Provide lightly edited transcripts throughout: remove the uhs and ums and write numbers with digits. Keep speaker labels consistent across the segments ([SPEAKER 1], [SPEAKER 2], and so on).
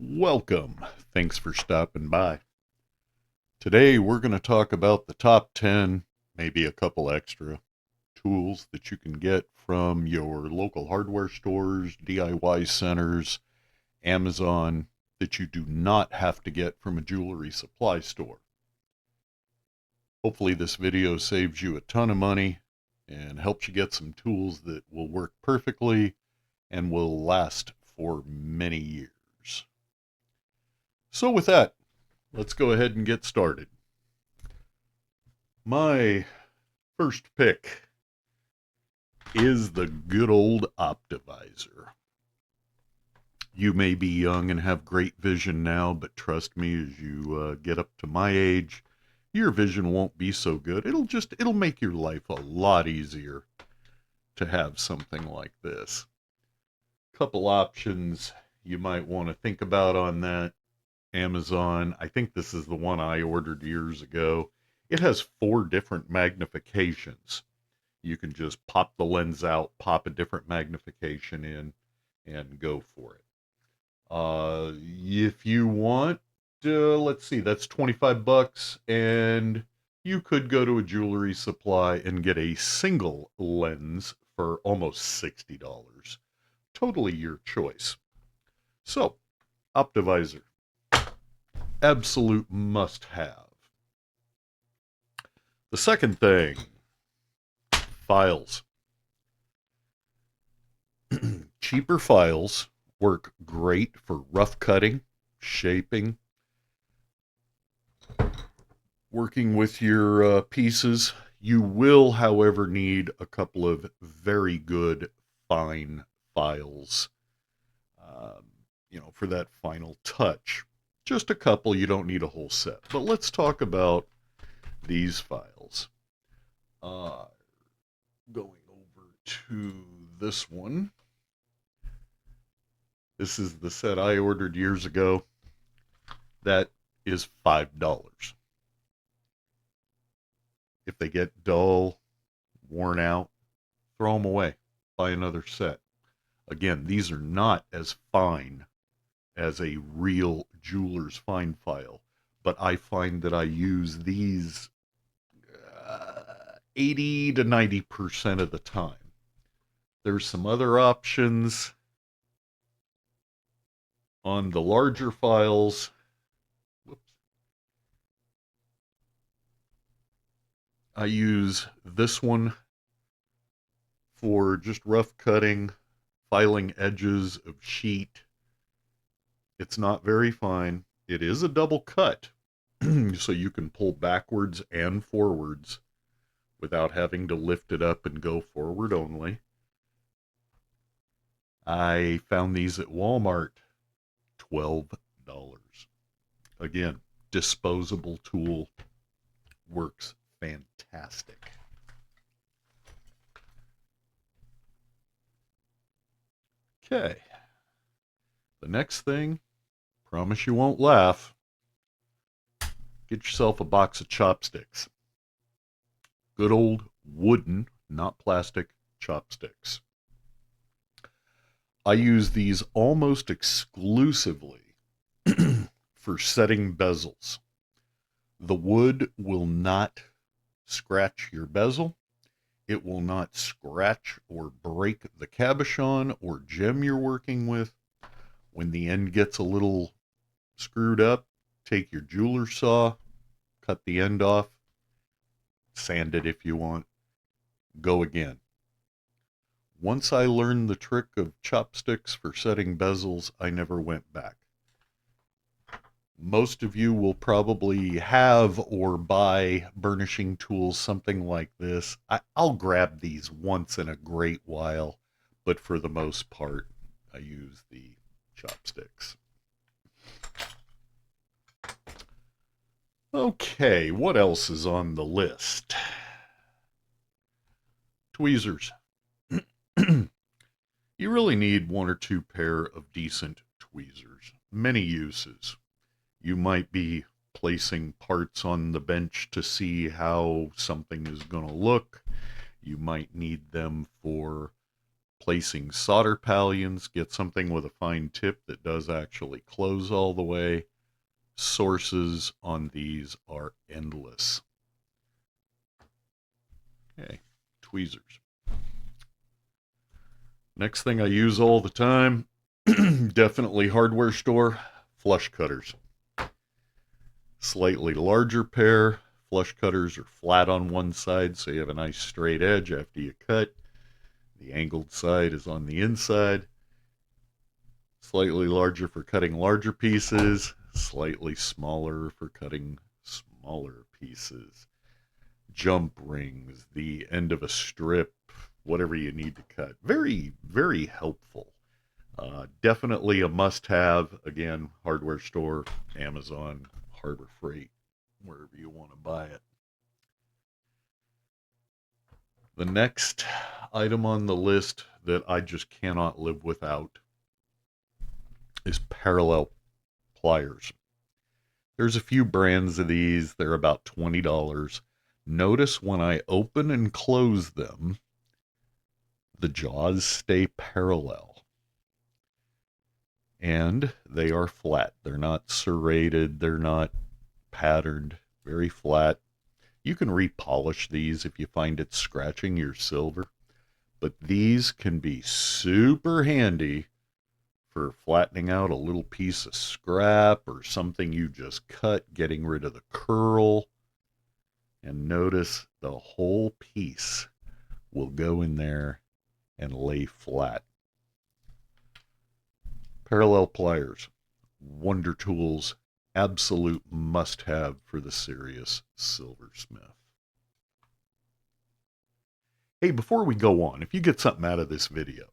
[SPEAKER 1] Welcome. Thanks for stopping by. Today we're going to talk about the top 10, maybe a couple extra, tools that you can get from your local hardware stores, DIY centers, Amazon, that you do not have to get from a jewelry supply store. Hopefully this video saves you a ton of money and helps you get some tools that will work perfectly and will last for many years. So with that, let's go ahead and get started. My first pick is the good old Optivisor. You may be young and have great vision now, but trust me, as you get up to my age, your vision won't be so good. It'll make your life a lot easier to have something like this. Couple options you might want to think about on that. Amazon, I think this is the one I ordered years ago. It has 4 different magnifications. You can just pop the lens out, pop a different magnification in, and go for it. If you want, let's see, that's 25 bucks, and you could go to a jewelry supply and get a single lens for almost $60. Totally your choice. So, Optivisor. Absolute must-have. The second thing, files. Cheaper files work great for rough cutting, shaping, working with your pieces. You will, however, need a couple of very good fine files, for that final touch. Just a couple, you don't need a whole set. But let's talk about these files. Going over to this one. This is the set I ordered years ago. That is $5. If they get dull, worn out, throw them away. Buy another set. Again, these are not as fine as a real jeweler's fine file, but I find that I use these 80 to 90% of the time. There's some other options on the larger files. Whoops. I use this one for just rough cutting, filing edges of sheet. It's not very fine. It is a double cut, so you can pull backwards and forwards without having to lift it up and go forward only. I found these at Walmart, $12. Again, disposable tool, works fantastic. Okay. The next thing, promise you won't laugh. Get yourself a box of chopsticks. Good old wooden, not plastic, chopsticks. I use these almost exclusively for setting bezels. The wood will not scratch your bezel. It will not scratch or break the cabochon or gem you're working with. When the end gets a little screwed up, take your jeweler's saw, cut the end off, sand it if you want, go again. Once I learned the trick of chopsticks for setting bezels, I never went back. Most of you will probably have or buy burnishing tools, something like this. I'll grab these once in a great while, but for the most part, I use the chopsticks. Okay, what else is on the list? Tweezers. You really need 1 or 2 pair of decent tweezers. Many uses. You might be placing parts on the bench to see how something is going to look. You might need them for placing solder pallions. Get something with a fine tip that does actually close all the way. Sources on these are endless. Okay, tweezers. Next thing I use all the time, definitely hardware store, flush cutters. Slightly larger pair. Flush cutters are flat on one side, so you have a nice straight edge after you cut. The angled side is on the inside. Slightly larger for cutting larger pieces, slightly smaller for cutting smaller pieces. Jump rings, the end of a strip, whatever you need to cut. Very, very helpful. Definitely a must-have. Again, hardware store, Amazon, Harbor Freight, wherever you want to buy it. The next item on the list that I just cannot live without is parallel pliers. There's a few brands of these. They're about $20. Notice when I open and close them, the jaws stay parallel. And they are flat. They're not serrated. They're not patterned. Very flat. You can repolish these if you find it scratching your silver. But these can be super handy for flattening out a little piece of scrap or something you just cut, getting rid of the curl. And notice the whole piece will go in there and lay flat. Parallel pliers, wonder tools, absolute must-have for the serious silversmith. Hey, before we go on, if you get something out of this video,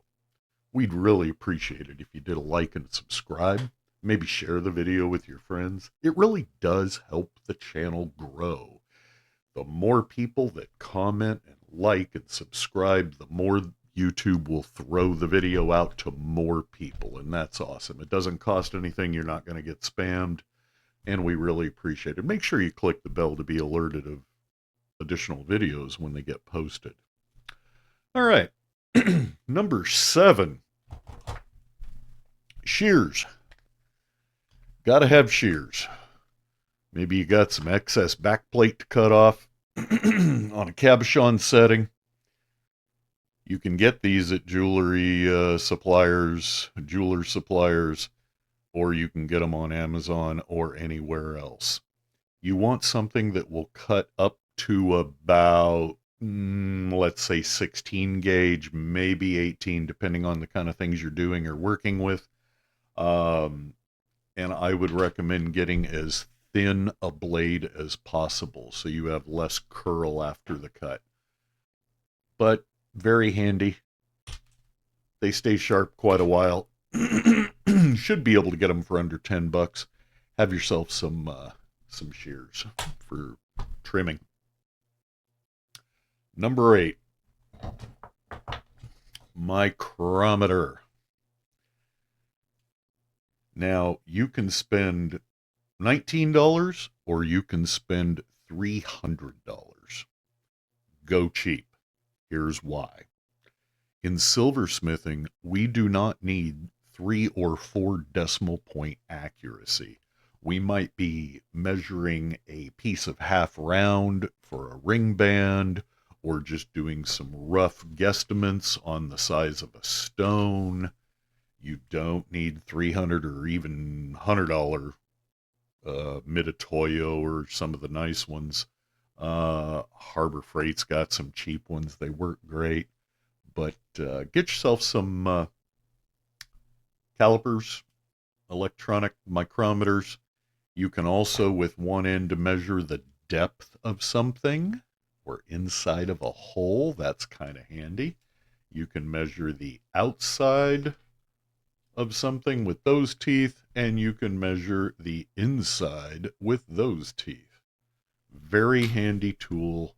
[SPEAKER 1] we'd really appreciate it if you did a like and subscribe. Maybe share the video with your friends. It really does help the channel grow. The more people that comment and like and subscribe, the more YouTube will throw the video out to more people, and that's awesome. It doesn't cost anything. You're not going to get spammed, and we really appreciate it. Make sure you click the bell to be alerted of additional videos when they get posted. All right, number 7, shears. Got to have shears. Maybe you got some excess backplate to cut off on a cabochon setting. You can get these at jewelry suppliers, jeweler suppliers, or you can get them on Amazon or anywhere else. You want something that will cut up to about, let's say 16 gauge, maybe 18, depending on the kind of things you're doing or working with. And I would recommend getting as thin a blade as possible so you have less curl after the cut. But very handy. They stay sharp quite a while. Should be able to get them for under $10. Have yourself some shears for trimming. Number 8, micrometer. Now, you can spend $19 or you can spend $300. Go cheap. Here's why. In silversmithing, we do not need 3 or 4 decimal point accuracy. We might be measuring a piece of half round for a ring band, or just doing some rough guesstimates on the size of a stone. You don't need $300 or even $100 Mitutoyo or some of the nice ones. Harbor Freight's got some cheap ones. They work great. But get yourself some calipers, electronic micrometers. You can also, with one end, to measure the depth of something or inside of a hole. That's kind of handy. You can measure the outside of something with those teeth, and you can measure the inside with those teeth. Very handy tool.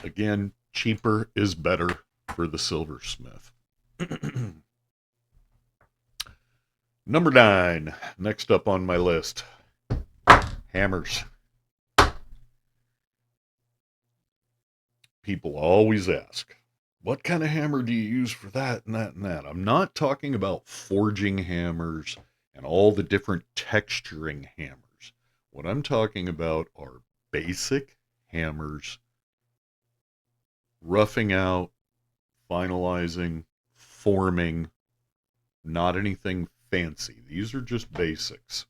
[SPEAKER 1] Again, cheaper is better for the silversmith. Number 9, next up on my list, Hammers. People always ask, what kind of hammer do you use for that and that and that? I'm not talking about forging hammers and all the different texturing hammers. What I'm talking about are basic hammers, roughing out, finalizing, forming, not anything fancy. These are just basics.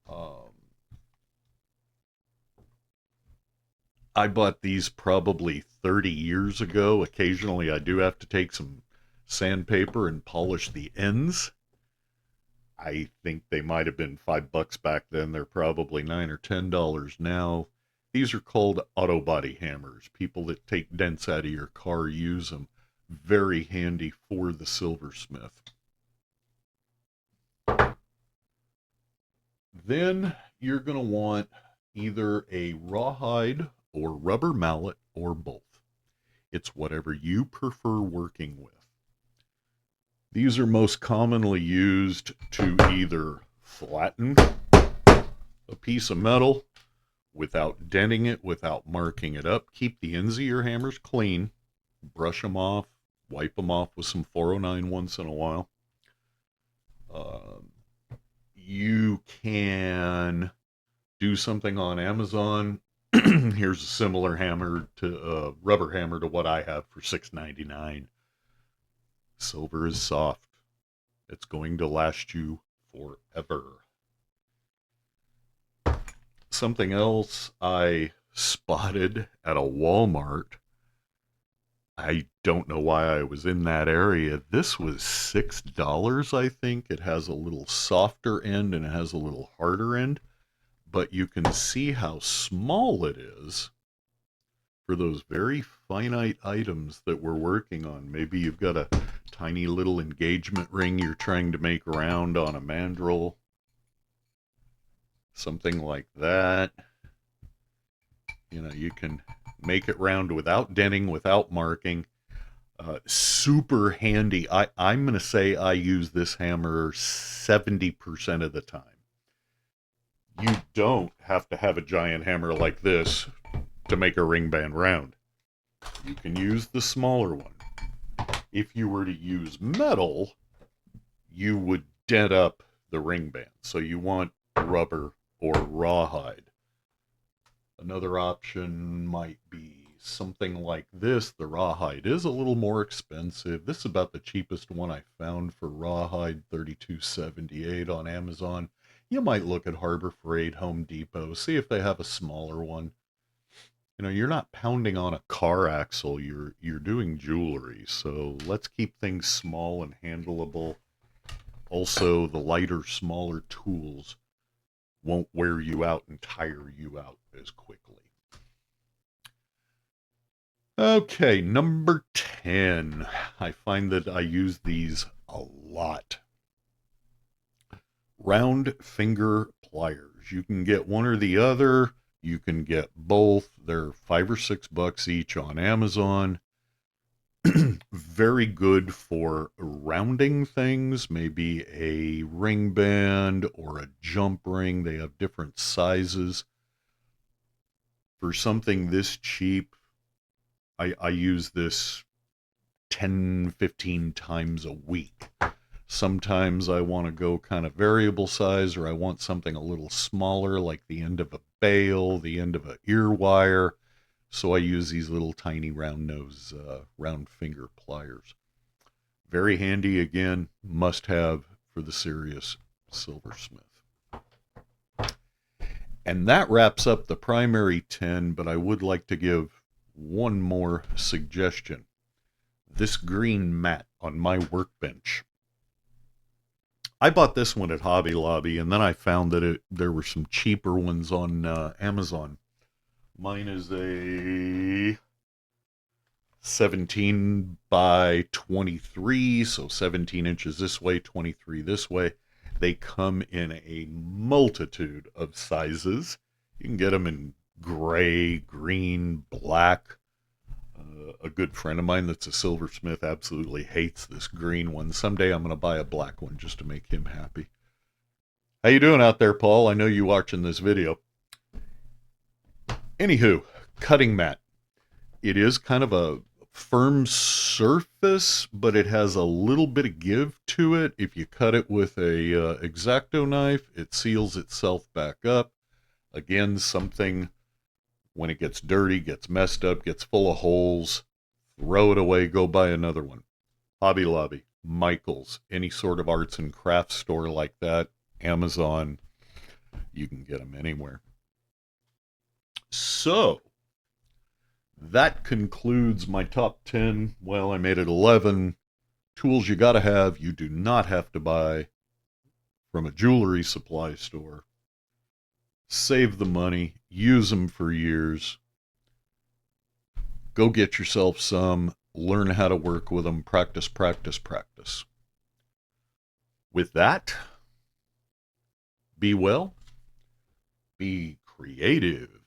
[SPEAKER 1] Um, I bought these probably 30 years ago. Occasionally, I do have to take some sandpaper and polish the ends. I think they might have been $5 back then. They're probably $9 or $10 now. These are called auto body hammers. People that take dents out of your car use them. Very handy for the silversmith. Then you're going to want either a rawhide or rubber mallet or both. It's whatever you prefer working with. These are most commonly used to either flatten a piece of metal without denting it, without marking it up. Keep the ends of your hammers clean. Brush them off. Wipe them off with some 409 once in a while. You can do something on Amazon. Here's a similar hammer to rubber hammer to what I have for $6.99. Silver is soft. It's going to last you forever. Something else I spotted at a Walmart. I don't know why I was in that area. This was $6, I think. It has a little softer end and it has a little harder end. But you can see how small it is for those very finite items that we're working on. Maybe you've got a tiny little engagement ring you're trying to make round on a mandrel. Something like that. You know, you can make it round without denting, without marking. Super handy. I'm going to say I use this hammer 70% of the time. You don't have to have a giant hammer like this to make a ring band round. You can use the smaller one. If you were to use metal, you would dent up the ring band. So you want rubber or rawhide. Another option might be something like this. The rawhide is a little more expensive. This is about the cheapest one I found for rawhide, $32.78 on Amazon. You might look at Harbor Freight, Home Depot, see if they have a smaller one. You know, you're not pounding on a car axle, you're doing jewelry. So let's keep things small and handleable. Also, the lighter, smaller tools won't wear you out and tire you out as quickly. Okay, number 10. I find that I use these a lot. Round finger pliers. You can get one or the other. You can get both. They're $5 or $6 each on Amazon. Very good for rounding things, maybe a ring band or a jump ring. They have different sizes. For something this cheap, I use this 10, 15 times a week. Sometimes I want to go kind of variable size, or I want something a little smaller, like the end of a bail, the end of an ear wire. So I use these little tiny round nose, round finger pliers. Very handy, again, must have for the serious silversmith. And that wraps up the primary 10, but I would like to give one more suggestion. This green mat on my workbench. I bought this one at Hobby Lobby, and then I found that there were some cheaper ones on Amazon. Mine is a 17 by 23, so 17 inches this way, 23 this way. They come in a multitude of sizes. You can get them in gray, green, black. A good friend of mine that's a silversmith absolutely hates this green one. Someday I'm going to buy a black one just to make him happy. How you doing out there, Paul? I know you watching this video. Anywho, cutting mat. It is kind of a firm surface, but it has a little bit of give to it. If you cut it with a X-Acto knife, it seals itself back up. Again, something when it gets dirty, gets messed up, gets full of holes, throw it away, go buy another one. Hobby Lobby, Michael's, any sort of arts and crafts store like that, Amazon, you can get them anywhere. So, that concludes my top 10. Well, I made it 11 tools you got to have. You do not have to buy from a jewelry supply store. Save the money, use them for years. Go get yourself some, learn how to work with them, practice, practice, practice. With that, be well, be creative.